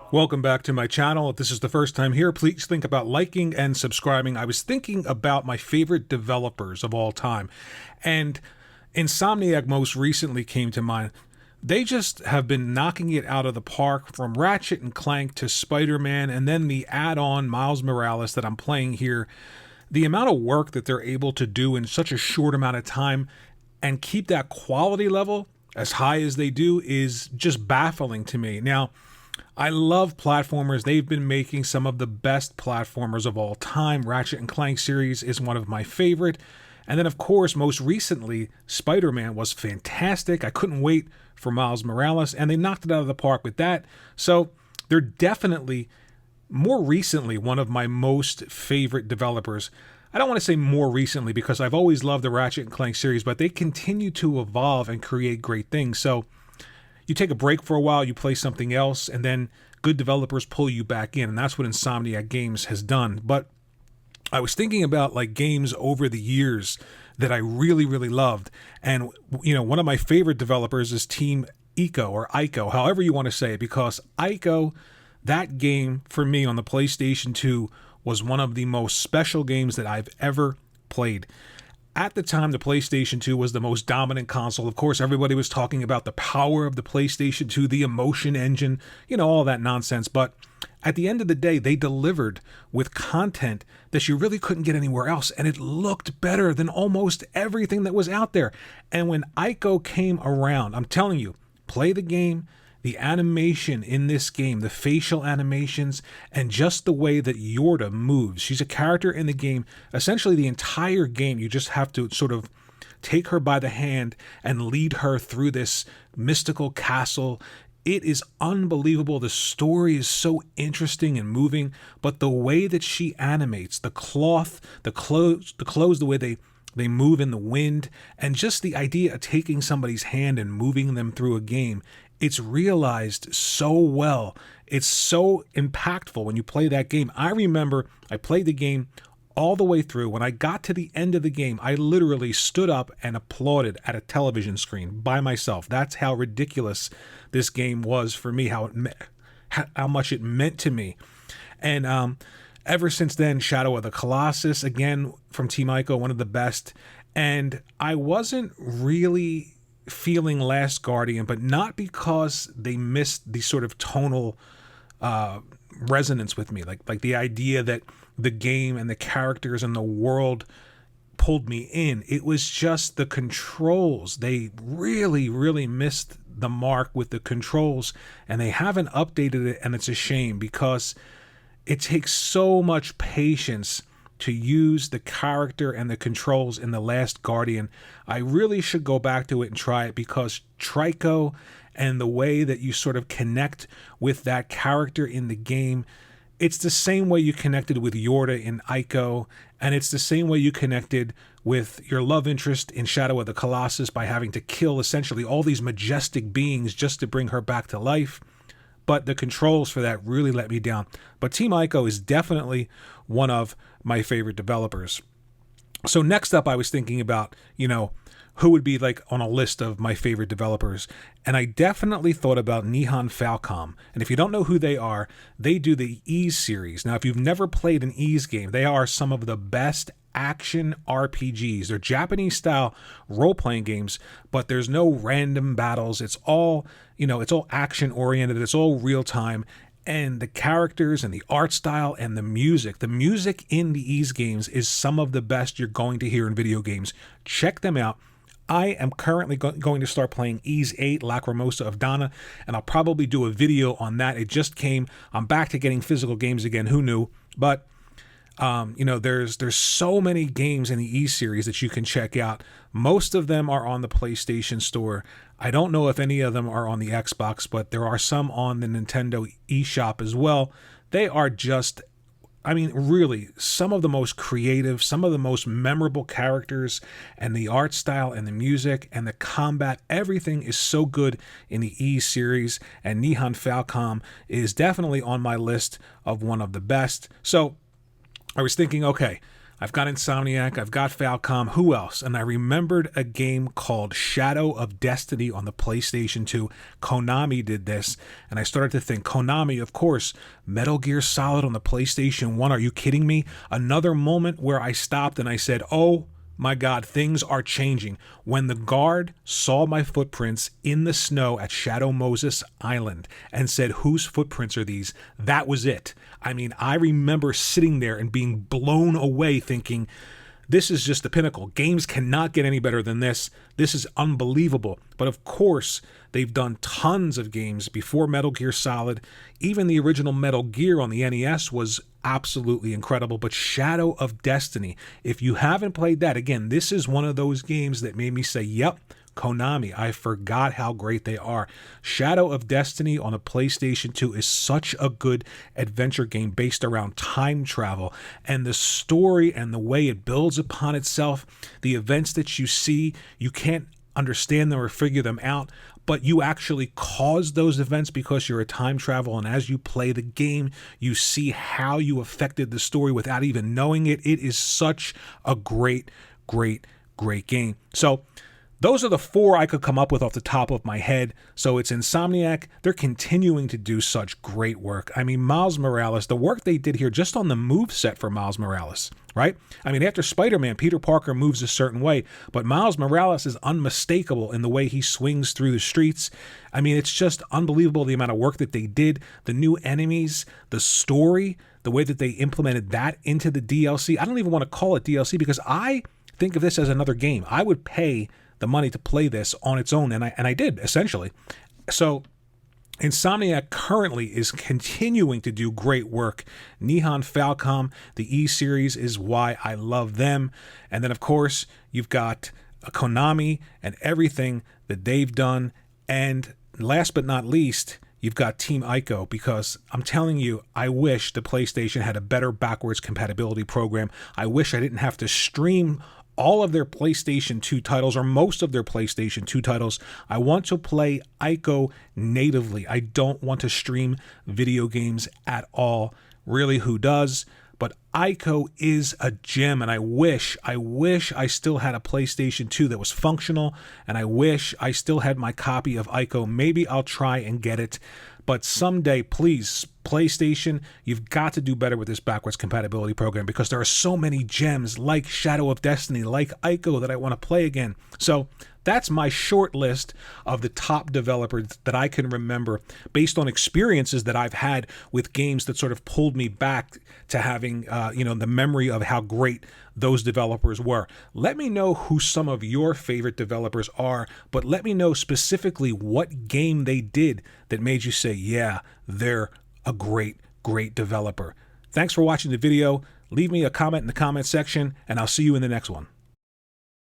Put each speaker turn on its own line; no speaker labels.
Welcome back to my channel. If this is the first time here, please think about liking and subscribing. I was thinking about my favorite developers of all time, and Insomniac most recently came to mind. They just have been knocking it out of the park, from Ratchet and Clank to Spider-Man, and then the add-on Miles Morales that I'm playing here. The amount of work that they're able to do in such a short amount of time and keep that quality level as high as they do is just baffling to me. Now, I love platformers. They've been making some of the best platformers of all time. Ratchet and Clank series is one of my favorite. And then, of course, most recently, Spider-Man was fantastic. I couldn't wait for Miles Morales, and they knocked it out of the park with that. So they're definitely, more recently, one of my most favorite developers. I don't want to say more recently because I've always loved the Ratchet and Clank series, but they continue to evolve and create great things. So you take a break for a while, you play something else, and then good developers pull you back in, and that's what Insomniac Games has done. But I was thinking about like games over the years that I really, really loved, and one of my favorite developers is Team Ico, or Ico, however you want to say it, because Ico, that game for me on the PlayStation 2 was one of the most special games that I've ever played. At the time, the PlayStation 2 was the most dominant console. Of course, everybody was talking about the power of the PlayStation 2, the emotion engine, all that nonsense. But at the end of the day, they delivered with content that you really couldn't get anywhere else. And it looked better than almost everything that was out there. And when Ico came around, I'm telling you, play the game. The animation in this game, the facial animations, and just the way that Yorda moves. She's a character in the game. Essentially, the entire game, you just have to sort of take her by the hand and lead her through this mystical castle. It is unbelievable. The story is so interesting and moving, but the way that she animates, the cloth, the clothes, the way they move in the wind, and just the idea of taking somebody's hand and moving them through a game, it's realized so well. It's so impactful when you play that game. I remember I played the game all the way through. When I got to the end of the game, I literally stood up and applauded at a television screen by myself. That's how ridiculous this game was for me, how much it meant to me. And ever since then, Shadow of the Colossus, again, from Team Ico, one of the best. And I wasn't really feeling Last Guardian, but not because they missed the sort of tonal resonance with me, like the idea that the game and the characters and the world pulled me in. It was just the controls. They really, really missed the mark with the controls, and they haven't updated it, and it's a shame because it takes so much patience to use the character and the controls in The Last Guardian. I really should go back to it and try it, because Trico and the way that you sort of connect with that character in the game, it's the same way you connected with Yorda in Ico, and it's the same way you connected with your love interest in Shadow of the Colossus by having to kill essentially all these majestic beings just to bring her back to life. But the controls for that really let me down. But Team Ico is definitely one of my favorite developers. So next up, I was thinking about, who would be like on a list of my favorite developers. And I definitely thought about Nihon Falcom. And if you don't know who they are, they do the Ys series. Now, if you've never played an Ys game, they are some of the best action RPGs. They're Japanese-style role-playing games, but there's no random battles. It's all, it's all action-oriented. It's all real-time. And the characters and the art style and the music in the Ys games is some of the best you're going to hear in video games. Check them out. I am currently going to start playing Ys 8, Lacrimosa of Dana, and I'll probably do a video on that. It just came. I'm back to getting physical games again. Who knew? But there's so many games in the Ys series that you can check out. Most of them are on the PlayStation Store. I don't know if any of them are on the Xbox, but there are some on the Nintendo eShop as well. They are just, really some of the most creative, some of the most memorable characters, and the art style and the music and the combat, everything is so good in the Ys series, and Nihon Falcom is definitely on my list of one of the best. So I was thinking, okay, I've got Insomniac, I've got Falcom, who else? And I remembered a game called Shadow of Destiny on the PlayStation 2. Konami did this, and I started to think, Konami, of course, Metal Gear Solid on the PlayStation 1, are you kidding me? Another moment where I stopped and I said, oh my God, things are changing. When the guard saw my footprints in the snow at Shadow Moses Island and said, whose footprints are these? That was it. I mean, I remember sitting there and being blown away thinking, this is just the pinnacle. Games cannot get any better than this. This is unbelievable. But of course, they've done tons of games before Metal Gear Solid. Even the original Metal Gear on the NES was absolutely incredible. But Shadow of Destiny, if you haven't played that, again, this is one of those games that made me say, yep, Konami, I forgot how great they are. Shadow of Destiny on a PlayStation 2 is such a good adventure game based around time travel, and the story and the way it builds upon itself, the events that you see, you can't understand them or figure them out, but you actually cause those events because you're a time travel, and as you play the game, you see how you affected the story without even knowing it. It is such a great game. So those are the four I could come up with off the top of my head. So it's Insomniac. They're continuing to do such great work. I mean, Miles Morales, the work they did here just on the moveset for Miles Morales, right? I mean, after Spider-Man, Peter Parker moves a certain way, but Miles Morales is unmistakable in the way he swings through the streets. I mean, it's just unbelievable the amount of work that they did, the new enemies, the story, the way that they implemented that into the DLC. I don't even want to call it DLC because I think of this as another game. I would pay the money to play this on its own, and I did, essentially. So Insomniac currently is continuing to do great work. Nihon Falcom, the E-Series, is why I love them. And then, of course, you've got Konami and everything that they've done. And last but not least, you've got Team Ico, because I'm telling you, I wish the PlayStation had a better backwards compatibility program. I wish I didn't have to stream all of their PlayStation 2 titles, or most of their PlayStation 2 titles. I want to play Ico natively. I don't want to stream video games at all. Really, who does? But Ico is a gem, and I wish I still had a PlayStation 2 that was functional, and I wish I still had my copy of Ico. Maybe I'll try and get it. But someday, please, PlayStation, you've got to do better with this backwards compatibility program, because there are so many gems like Shadow of Destiny, like Ico, that I want to play again. So that's my short list of the top developers that I can remember based on experiences that I've had with games that sort of pulled me back to having, the memory of how great those developers were. Let me know who some of your favorite developers are, but let me know specifically what game they did that made you say, yeah, they're a great developer. Thanks for watching the video. Leave me a comment in the comment section, and I'll see you in the next one.